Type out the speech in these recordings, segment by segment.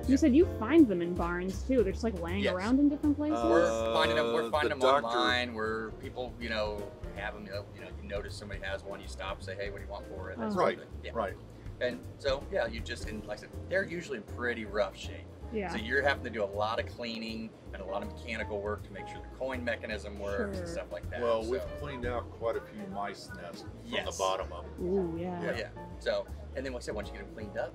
You said you find them in barns too. They're just like laying around in different places. We're finding them online where people, you know, have them. You notice somebody has one, you stop, say, hey, what do you want for it? That's Right. Yeah. Right. And so yeah, you just, and like I said, they're usually in pretty rough shape. Yeah. So you're having to do a lot of cleaning and a lot of mechanical work to make sure the coin mechanism works and stuff like that. Well, we've cleaned out quite a few mice nests from the bottom of them. Ooh, yeah. Yeah. So, and then like I said, once you get them cleaned up,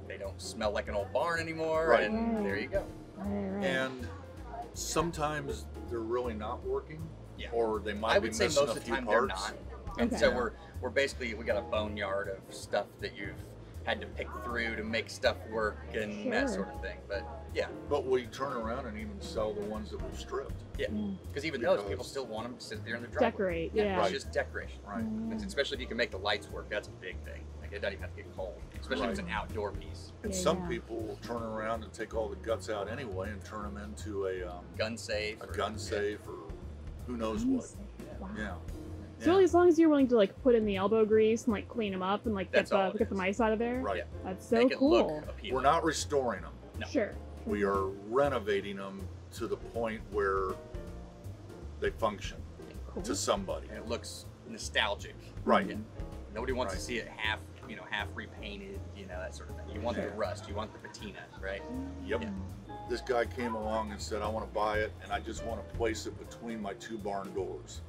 they don't smell like an old barn anymore. Right. And there you go. Right. And sometimes they're really not working. Yeah. Or they might be missing a few parts. I would say most of the time they're not. And Okay. so we're basically, we got a boneyard of stuff that you've had to pick through to make stuff work and that sort of thing. But yeah. But we turn around and even sell the ones that we've stripped. Yeah. Because even those people still want them to sit there in the driveway. Decorate, yeah. It's just decoration. Right. Especially if you can make the lights work, that's a big thing. Like it doesn't even have to get cold, especially if it's an outdoor piece. And some people will turn around and take all the guts out anyway and turn them into a gun safe, or who knows what. Wow. Yeah. So really, as long as you're willing to like put in the elbow grease and like clean them up and like get That's the mice out of there, Right. That's so Make it cool. look appealing. We're not restoring them. No. Sure. We are renovating them to the point where they function to somebody. And it looks nostalgic. Right. Yeah. Nobody wants to see it half repainted, that sort of thing. You want the rust, you want the patina, right? Yep. Yeah. This guy came along and said, I want to buy it, and I just want to place it between my two barn doors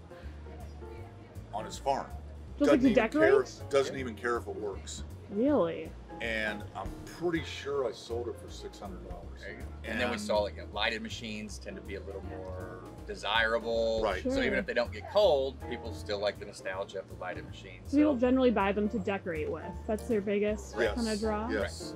on his farm. Just like to decorate? Doesn't even care if it works. Really? And I'm pretty sure I sold it for $600. There you go. And then we saw like lighted machines tend to be a little more desirable. Right. Sure. So even if they don't get cold, people still like the nostalgia of the lighted machines. So people generally buy them to decorate with. That's their biggest kind of draw. Yes.